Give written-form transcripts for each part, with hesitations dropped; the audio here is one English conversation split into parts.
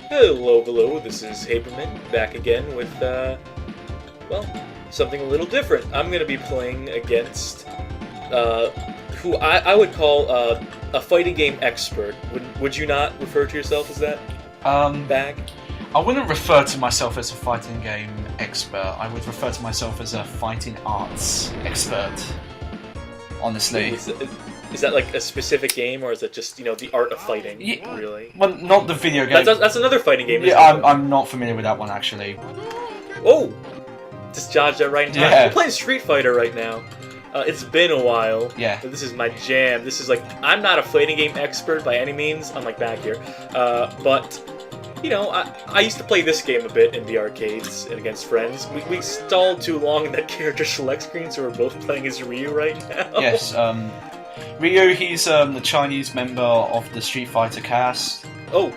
Hello, hello, this is Habermann, back again with, well, something a little different. I'm going to be playing against, who I would call, a fighting game expert. Would you not refer to yourself as that? Bag? I wouldn't refer to myself as a fighting game expert. I would refer to myself as a fighting arts expert, honestly. Is that like a specific game, or is it just, the art of fighting, really? Well, not the video game. That's another fighting game, isn't Yeah, it? I'm not familiar with that one, actually. Oh! Just dodged that right in time. Yeah. We're playing Street Fighter right now. It's been a while. Yeah. But this is my jam. This is like, I'm not a fighting game expert by any means, unlike back here. But, I used to play this game a bit in the arcades and against friends. We stalled too long in that character select screen, so we're both playing as Ryu right now. Yes, Ryu, he's the Chinese member of the Street Fighter cast. Oh.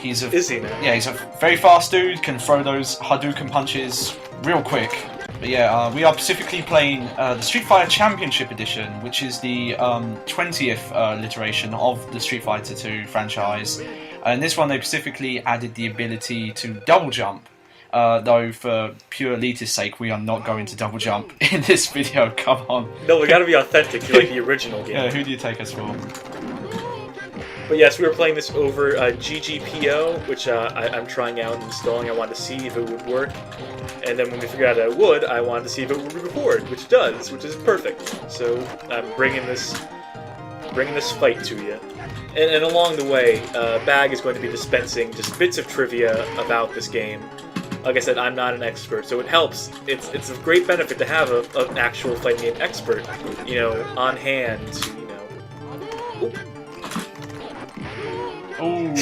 Is he now? Yeah, he's a very fast dude, can throw those Hadouken punches real quick. But yeah, we are specifically playing the Street Fighter Championship Edition, which is the 20th iteration of the Street Fighter 2 franchise. And this one, they specifically added the ability to double jump. Though, for pure elitist sake, we are not going to double jump in this video, come on. No, we gotta be authentic to like the original game. Yeah, who do you take us for? But yes, we were playing this over GGPO, which I'm trying out and installing. I wanted to see if it would work. And then when we figured out that it would, I wanted to see if it would record, which does, which is perfect. So I'm bringing this fight to you. And along the way, Bag is going to be dispensing just bits of trivia about this game. Like I said, I'm not an expert, so it helps. It's a great benefit to have an actual fighting game expert, on hand. Ooh. Ooh.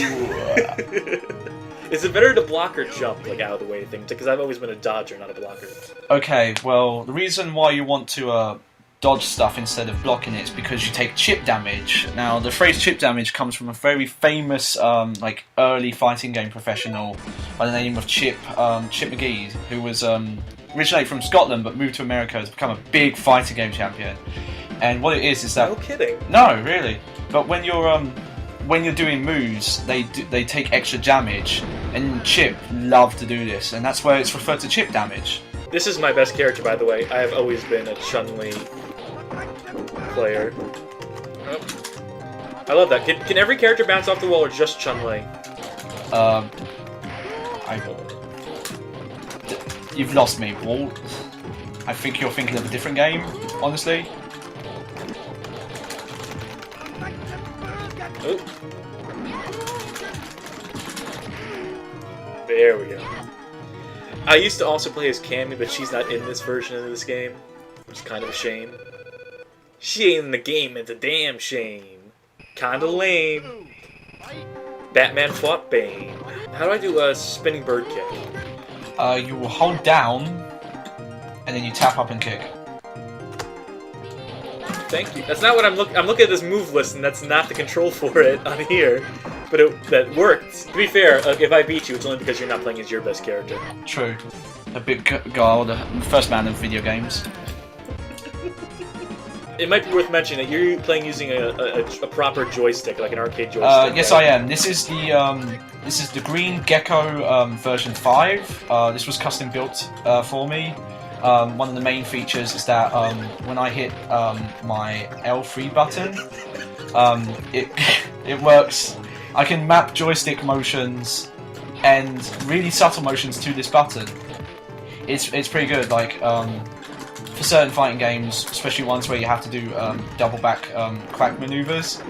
Is it better to block or jump, like, out of the way thing? Because I've always been a dodger, not a blocker. Okay, well, the reason why you want to dodge stuff instead of blocking it is because you take chip damage. Now, the phrase chip damage comes from a very famous, early fighting game professional by the name of Chip McGee, who was originated from Scotland but moved to America to become a big fighting game champion. And what it is that... No kidding. No, really. But when you're doing moves, they take extra damage, and Chip loved to do this, and that's where it's referred to chip damage. This is my best character, by the way. I have always been a Chun-Li player. Oh. I love that. Can every character bounce off the wall or just Chun-Li? You've lost me, Walt. I think you're thinking of a different game, honestly. Oh. There we go. I used to also play as Cammy, but she's not in this version of this game, which is kind of a shame. She ain't in the game, it's a damn shame. Kinda lame. Batman fought Bane. How do I do a spinning bird kick? You will hold down, and then you tap up and kick. Thank you. That's not what I'm looking. I'm looking at this move list, and that's not the control for it on here. But that worked. To be fair, if I beat you, it's only because you're not playing as your best character. True. A big guy, the first man in video games. It might be worth mentioning that you're playing using a proper joystick, like an arcade joystick. Yes, right? I am. This is the Green Gecko version 5. This was custom built for me. One of the main features is that when I hit my L3 button, it works. I can map joystick motions and really subtle motions to this button. It's pretty good. Like for certain fighting games, especially ones where you have to do double back crack maneuvers.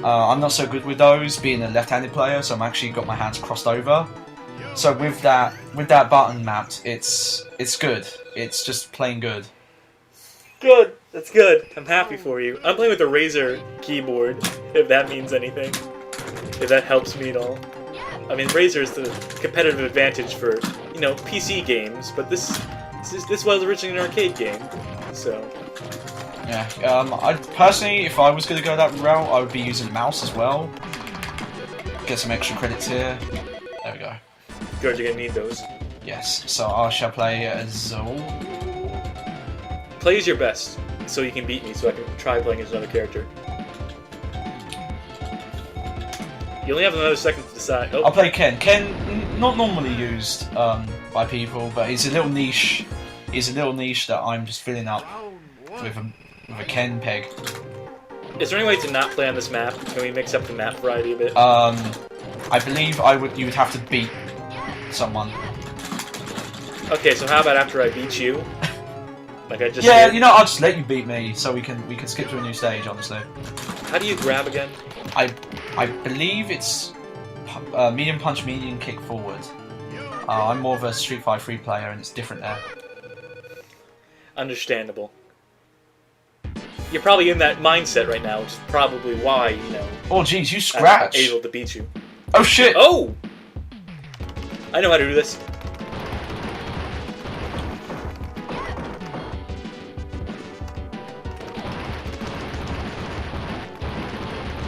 I'm not so good with those, being a left-handed player, so I'm actually got my hands crossed over. So with that button mapped, it's good. It's just plain good. Good. That's good. I'm happy for you. I'm playing with a Razer keyboard, if that means anything. If that helps me at all. I mean, Razer is the competitive advantage for, PC games, but this was originally an arcade game, so... Yeah, I personally, if I was going to go that route, I would be using mouse as well. Get some extra credits here. There we go. Good, you're gonna need those. Yes, so I shall play as Zol. Play as your best, so you can beat me, so I can try playing as another character. You only have another second to decide. Oh. I'll play Ken. Ken, not normally used by people, but he's a little niche. He's a little niche that I'm just filling up with a Ken peg. Is there any way to not play on this map? Can we mix up the map variety a bit? I believe you would have to beat someone. Okay, so how about after I beat you? Like I just Yeah, did? you know, I'll just let you beat me, so we can skip to a new stage. Honestly, How do you grab again? I believe it's medium punch, medium kick forward. I'm more of a Street Fighter 3 player, and it's different there. Understandable. You're probably in that mindset right now, which is probably why, you know... Oh, jeez, you scratch! I'm able to beat you. Oh, shit! Oh! I know how to do this.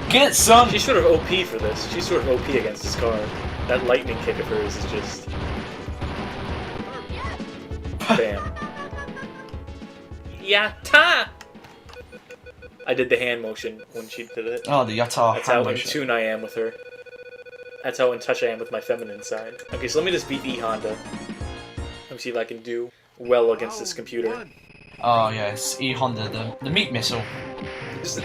Get it, son! She's sort of OP for this. She's sort of OP against this car. That lightning kick of hers is just... Bam. Yatta! I did the hand motion when she did it. Oh, the Yatta That's hand how in motion. tune I am with her. That's how in touch I am with my feminine side. Okay, so let me just beat E Honda. Let me see if I can do well against this computer. Oh, yes, E Honda, the meat missile.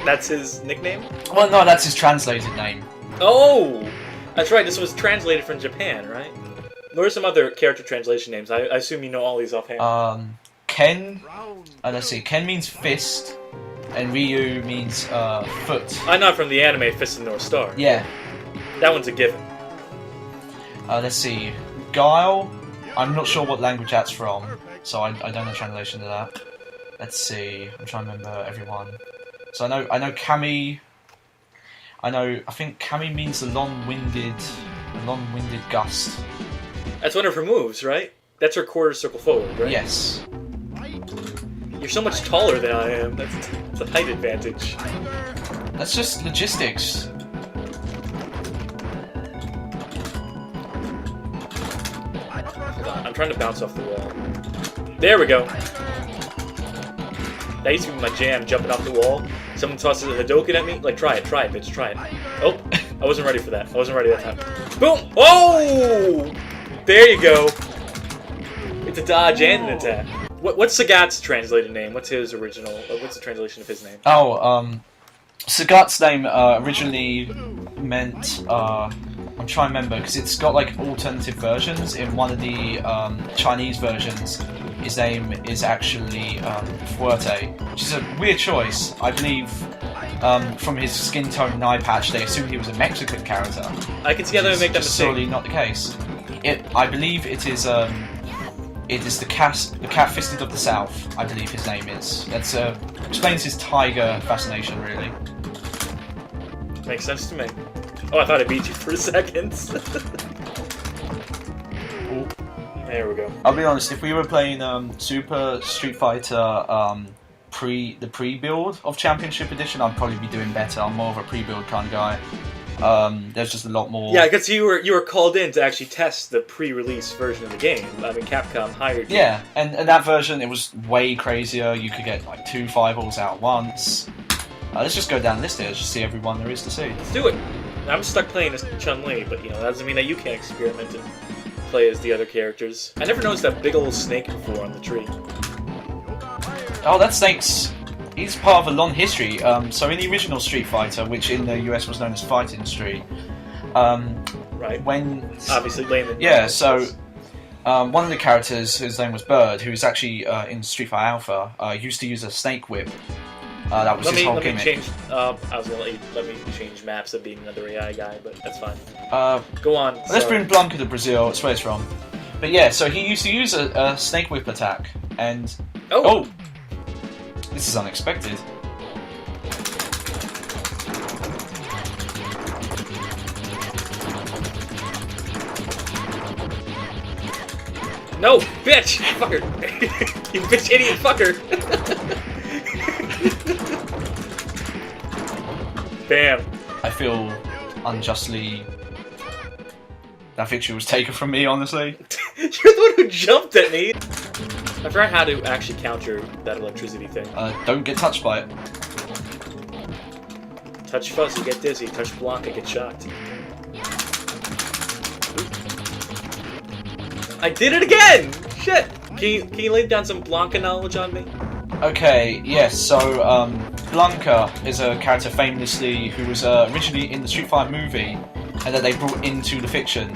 That's his nickname? Well, no, that's his translated name. Oh! That's right, this was translated from Japan, right? What are some other character translation names? I assume you know all these offhand. Ken. Let's see. Ken means fist, and Ryu means foot. I'm not from the anime Fist of the North Star. Yeah. That one's a given. Let's see. Guile. I'm not sure what language that's from, so I don't know the translation to that. Let's see. I'm trying to remember everyone. So I know Kami. I think Kami means the long-winded gust. That's one of her moves, right? That's her quarter circle forward, right? Yes. You're so much taller than I am. That's a height advantage. That's just logistics. Hold on, I'm trying to bounce off the wall. There we go. That used to be my jam, jumping off the wall. Someone tosses a Hadouken at me. Like, try it, bitch, try it. Oh, I wasn't ready for that. I wasn't ready that time. Boom! Oh! There you go. It's a dodge and an attack. What's Sagat's translated name? What's his original? What's the translation of his name? Oh, Sagat's name originally meant. I'm trying to remember because it's got like alternative versions. In one of the Chinese versions, his name is actually Fuerte, which is a weird choice. I believe from his skin tone and eye patch, they assumed he was a Mexican character. I can see how they would make that mistake. Surely not the case. I believe it is. It is the cat-fisted of the South. I believe his name is. That's explains his tiger fascination, really. Makes sense to me. Oh, I thought I beat you for a second. There we go. I'll be honest. If we were playing Super Street Fighter pre-build of Championship Edition, I'd probably be doing better. I'm more of a pre-build kind of guy. There's just a lot more. Yeah, because you were called in to actually test the pre-release version of the game. I mean, Capcom hired you. Yeah, and that version, it was way crazier. You could get like 2 5-balls out at once. Let's just go down the list here, just see everyone there is to see. Let's do it. I'm stuck playing as Chun-Li, but you know that doesn't mean that you can't experiment and play as the other characters. I never noticed that big old snake before on the tree. Oh, that snake's... He's part of a long history. So in the original Street Fighter, which in the US was known as Fighting Street, right. When obviously layman. Yeah, so one of the characters, whose name was Bird, who was actually in Street Fighter Alpha, used to use a snake whip. That was his whole gimmick. I was gonna let me change maps of being another AI guy, but that's fine. Go on. Let's bring Blanca to Brazil. That's where it's from. But yeah, so he used to use a snake whip attack, and oh, this is unexpected. No, bitch! Fucker! You bitch idiot fucker! Bam. I feel unjustly... That victory was taken from me, honestly. You're the one who jumped at me! I forgot how to actually counter that electricity thing. Don't get touched by it. Touch Fuzzy, get dizzy. Touch Blanca, get shocked. I did it again! Shit! Can you lay down some Blanca knowledge on me? Okay, yes, so, Blanca is a character famously who was originally in the Street Fighter movie, and that they brought into the fiction,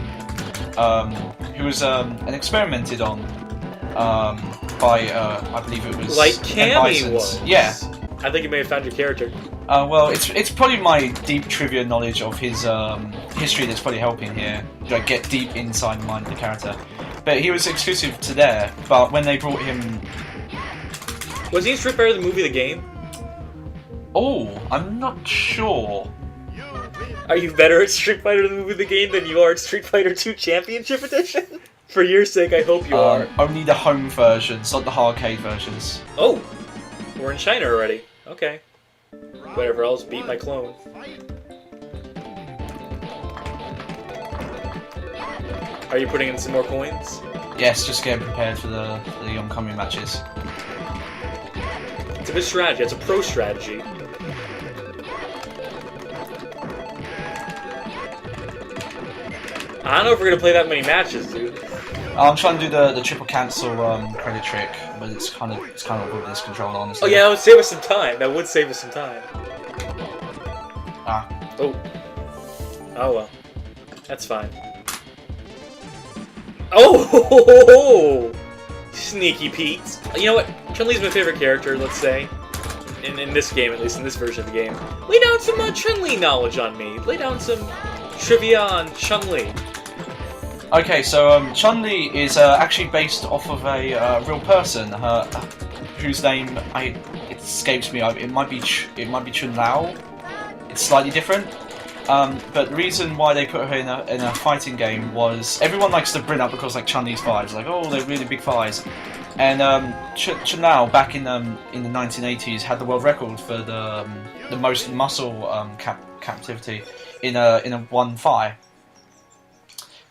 who was and experimented on by, I believe it was... Like Cammy was! Yeah. I think you may have found your character. Well, it's probably my deep trivia knowledge of his history that's probably helping here. Like, get deep inside the mind of the character. But he was exclusive to there, but when they brought him... Was he in Street Fighter the movie, the game? Oh, I'm not sure. Are you better at Street Fighter the movie, the game than you are at Street Fighter 2 Championship Edition? For your sake, I hope you are. Only the home versions, not the arcade versions. Oh! We're in China already. Okay. Whatever else, beat my clone. Are you putting in some more coins? Yes, just getting prepared for the oncoming matches. It's a good strategy. It's a pro strategy. I don't know if we're gonna play that many matches, dude. I'm trying to do the triple cancel credit trick, but it's kind of with this controller, honestly. Oh yeah, that would save us some time. That would save us some time. Ah. Oh. Oh well. That's fine. Oh! Sneaky Pete. You know what? Chun-Li's my favorite character, let's say. In this game, at least in this version of the game. Lay down some Chun-Li knowledge on me. Lay down some trivia on Chun-Li. Okay, so Chun-Li is actually based off of a real person, whose name it escapes me. It might be Chun-Lao. It's slightly different. But the reason why they put her in a fighting game was everyone likes to bring up because like Chun-Li's thighs, like oh they're really big thighs, and Chun-Lao back in the 1980s had the world record for the most muscle captivity in a one thigh.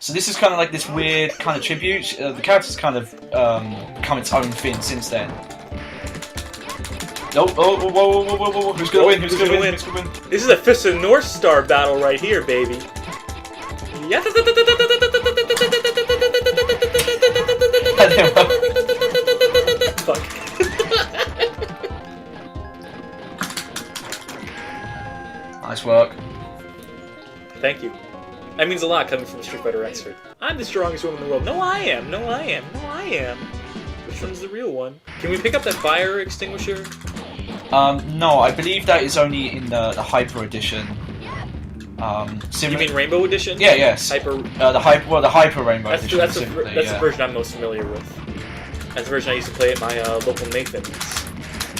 So this is kind of like this weird kind of tribute. The character's kind of become its own thing since then. Oh, whoa. Who's gonna win? Who's gonna win? This is a Fist of North Star battle right here, baby. Yeah. Fuck. Nice work. Thank you. That means a lot coming from a Street Fighter expert. I'm the strongest woman in the world. No, I am. No, I am. No, I am. Which one's the real one? Can we pick up that fire extinguisher? No, I believe that is only in the Hyper Edition. You mean Rainbow Edition? Yeah, yes. Hyper. The Hyper Rainbow Edition. That's the version I'm most familiar with. That's the version I used to play at my local Nathan's.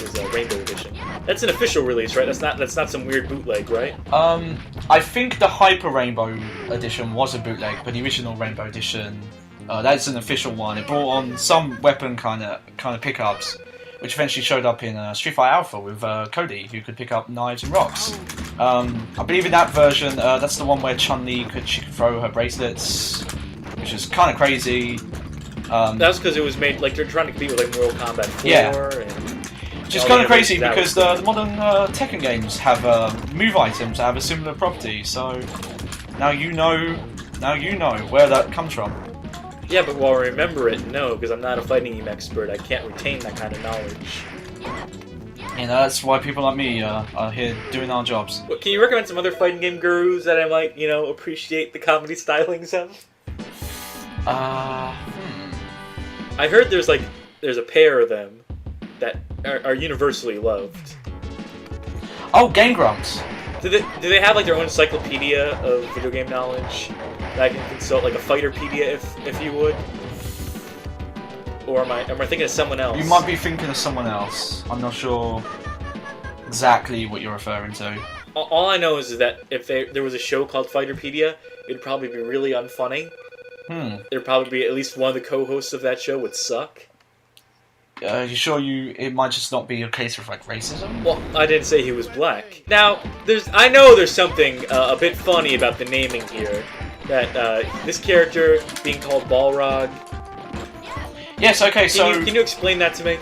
It was Rainbow Edition. That's an official release, right? That's not some weird bootleg, right? I think the Hyper Rainbow Edition was a bootleg, but the original Rainbow Edition, that's an official one. It brought on some weapon kind of pickups, which eventually showed up in Street Fighter Alpha with Cody, who could pick up knives and rocks. I believe in that version, that's the one where Chun-Li could throw her bracelets, which is kind of crazy. That's because it was made like they're trying to compete with like Mortal Kombat 4 and. Which is kind of crazy because the modern Tekken games have move items that have a similar property. So now you know where that comes from. Yeah, but while I remember it, no, because I'm not a fighting game expert. I can't retain that kind of knowledge. And that's why people like me are here doing our jobs. Well, can you recommend some other fighting game gurus that I might, appreciate the comedy stylings of? I heard there's a pair of them that are universally loved. Oh, Game Grumps! Do they have like their own encyclopedia of video game knowledge that I can consult, like a fighterpedia if you would? Or am I thinking of someone else? You might be thinking of someone else. I'm not sure exactly what you're referring to. All I know is that if there was a show called Fighterpedia, it'd probably be really unfunny. There'd probably be at least one of the co-hosts of that show would suck. You sure it might just not be a case of like racism? Well, I didn't say he was black. Now, I know there's something a bit funny about the naming here. That this character being called Balrog. Yes, okay, Can you explain that to me?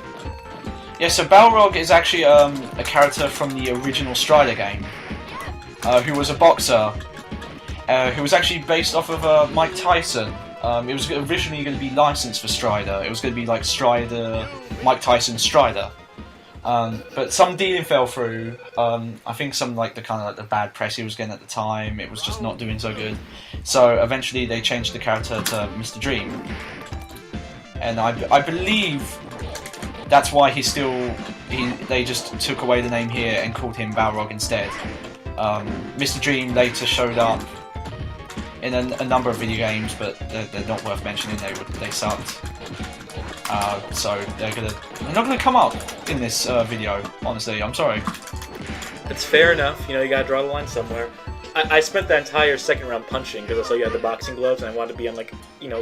Yeah, so Balrog is actually a character from the original Strider game, who was a boxer, who was actually based off of Mike Tyson, It was originally going to be licensed for Strider. It was going to be like Strider, Mike Tyson Strider. But some dealing fell through. I think some like the bad press he was getting at the time. It was just not doing so good. So eventually they changed the character to Mr. Dream, and I believe that's why they just took away the name here and called him Balrog instead. Mr. Dream later showed up in a number of video games, but they're not worth mentioning. They sucked. So they're not gonna come up in this video. Honestly, I'm sorry. It's fair enough. You know, you gotta draw the line somewhere. I spent the entire second round punching because I saw you had the boxing gloves, and I wanted to be on like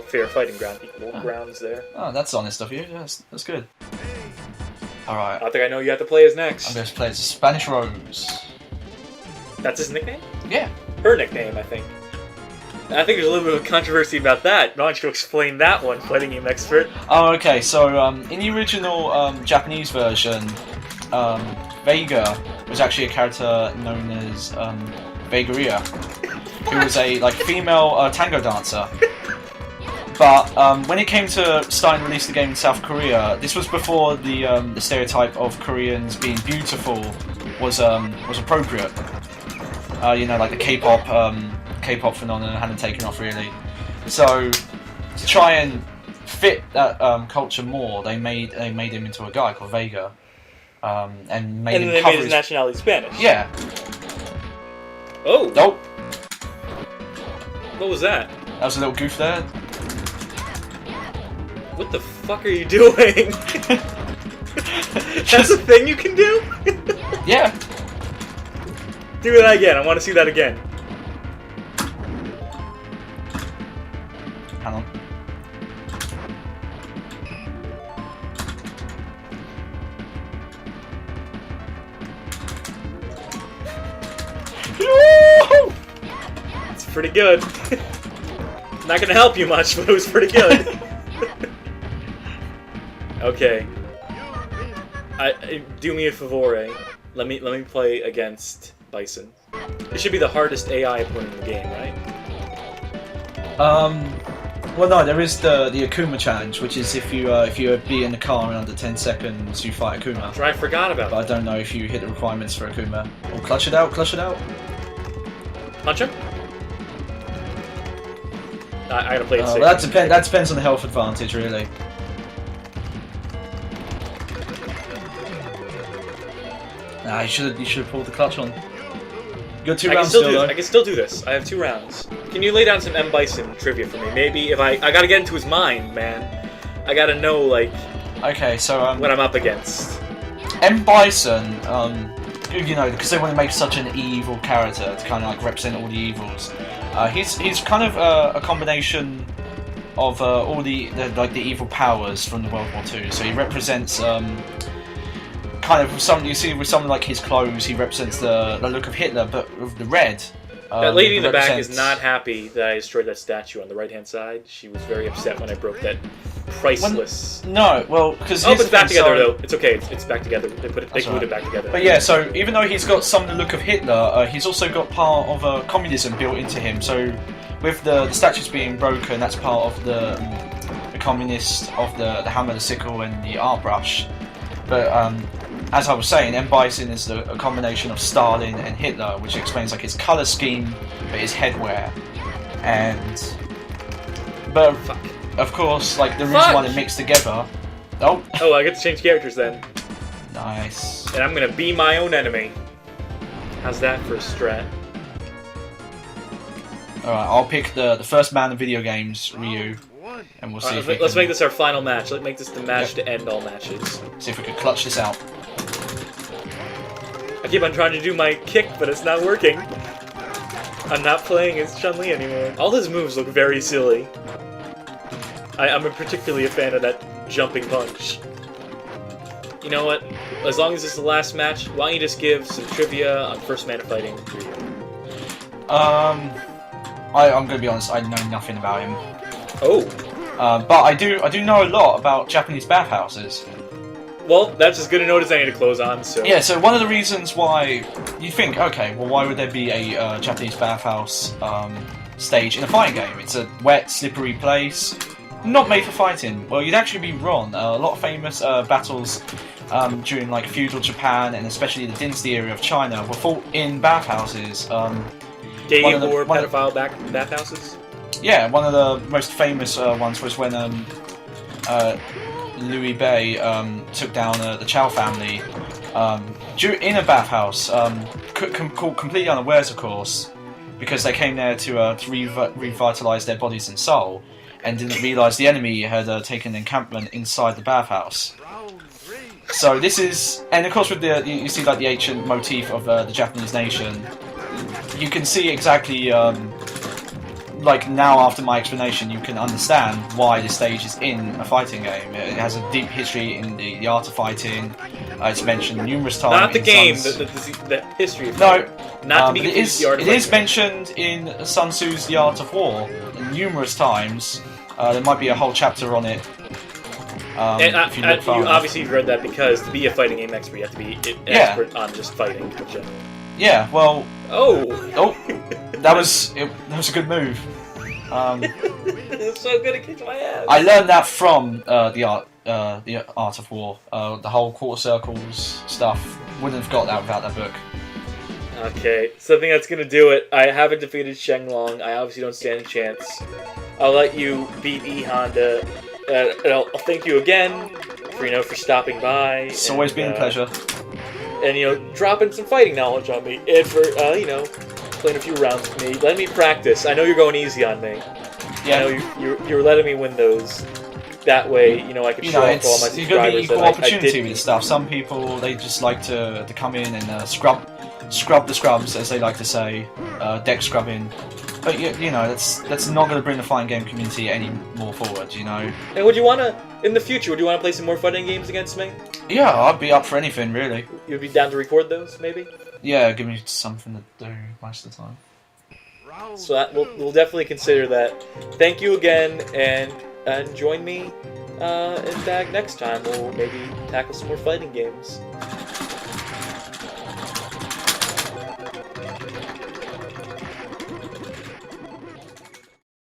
fair fighting ground, equal grounds there. Oh, that's honest of you. Yes, that's good. All right. I think I know you have to play as next. I'm going to play as Spanish Rose. That's his nickname? Yeah. Her nickname, I think. I think there's a little bit of controversy about that. Why don't you explain that one, fighting game expert? Oh, okay. So in the original Japanese version, Vega was actually a character known as Vegaria, who was a female tango dancer. But when it came to starting to release the game in South Korea, this was before the stereotype of Koreans being beautiful was appropriate. Like the K-pop phenomenon hadn't taken off really. So to try and fit that culture more, they made him into a guy called Vega, and made him cover his nationality Spanish. Yeah. Oh. Nope. What was that? That was a little goof there. What the fuck are you doing? That's a thing you can do? Yeah. Do that again. I want to see that again. Hang on. It's pretty good. Not gonna help you much, but it was pretty good. Okay. Do me a favore. Let me play against Bison. It should be the hardest AI opponent in the game, right? Well, no, there is the Akuma challenge, which is if you be in the car in under 10 seconds, you fight Akuma. I forgot about But I don't know if you hit the requirements for Akuma. Oh, clutch it out, clutch it out. Punch him? I gotta play it safe. Well, that depends on the health advantage, really. Nah, you should have pulled the clutch on. You got 2 rounds still, though. I can still do this. I have 2 rounds. Can you lay down some M. Bison trivia for me? Maybe if I gotta get into his mind, man. I gotta know, like... Okay, so, what I'm up against. M. Bison, because they want to make such an evil character to kind of, represent all the evils. He's kind of a combination of all the evil powers from the World War II. So he represents... kind of something you see with something like his clothes, he represents the look of Hitler, but with the red. That lady in the back is not happy that I destroyed that statue on the right-hand side. She was very upset when I broke that priceless... because... Oh, but it's back together, though. It's okay. It's back together. They glued it back together. But yeah, so even though he's got some of the look of Hitler, he's also got part of communism built into him. So with the statues being broken, that's part of the communist of the hammer, the sickle, and the art brush. But as I was saying, M. Bison is a combination of Stalin and Hitler, which explains his colour scheme, but his headwear, but of course, the reason why they're mixed together. Oh, I get to change characters then. Nice. And I'm gonna be my own enemy. How's that for a strat? All right, I'll pick the first man in video games, Ryu. And we'll see let's make this our final match. Let's make this the match to end all matches. See if we can clutch this out. I keep on trying to do my kick, but it's not working. I'm not playing as Chun-Li anymore. All his moves look very silly. I'm particularly a fan of that jumping punch. You know what? As long as this is the last match, why don't you just give some trivia on First Man Fighting for you? I'm gonna be honest. I know nothing about him. Oh. But I do know a lot about Japanese bathhouses. Well, that's as good a note as I need to close on, so... Yeah, so one of the reasons why you think, okay, well, why would there be a Japanese bathhouse stage in a fighting game. It's a wet, slippery place, not made for fighting. Well, you'd actually be wrong. A lot of famous battles during like feudal Japan and especially the dynasty era of China were fought in bathhouses. Gay war, pedophile bathhouses? Yeah, one of the most famous ones was when Louis Bay took down the Chow family in a bathhouse, completely unawares, of course, because they came there to revitalise their bodies and soul, and didn't realise the enemy had taken an encampment inside the bathhouse. So this is, and of course with you see like the ancient motif of the Japanese nation. You can see exactly, like now after my explanation, you can understand why this stage is in a fighting game. It has a deep history in the art of fighting. It's mentioned numerous times. Not the game, the history of no, not it is mentioned in Sun Tzu's The Art of War numerous times. There might be a whole chapter on it. And you obviously read that because to be a fighting game expert, you have to be an expert on just fighting. Which, yeah, well. Oh, that was a good move. It's so good it kicked my ass. I learned that from the Art of War. The whole quarter circles stuff. Wouldn't have got that without that book. Okay, so I think that's gonna do it. I haven't defeated Shenlong. I obviously don't stand a chance. I'll let you beat E Honda. And I'll thank you again for stopping by. It's always been a pleasure. And dropping some fighting knowledge on me, and for playing a few rounds with me, letting me practice. I know you're going easy on me. Yeah. I know you're letting me win those. That way, I can show off to all my subscribers. You've got to be equal opportunity with this stuff. Some people they just like to come in and scrub the scrubs, as they like to say, deck scrubbing. But that's not going to bring the fighting game community any more forward. And would you want to, in the future, play some more fighting games against me? Yeah, I'd be up for anything really. You'd be down to record those, maybe? Yeah, give me something to do most of the time. So we'll definitely consider that. Thank you again, and join me in Tag next time. We'll maybe tackle some more fighting games.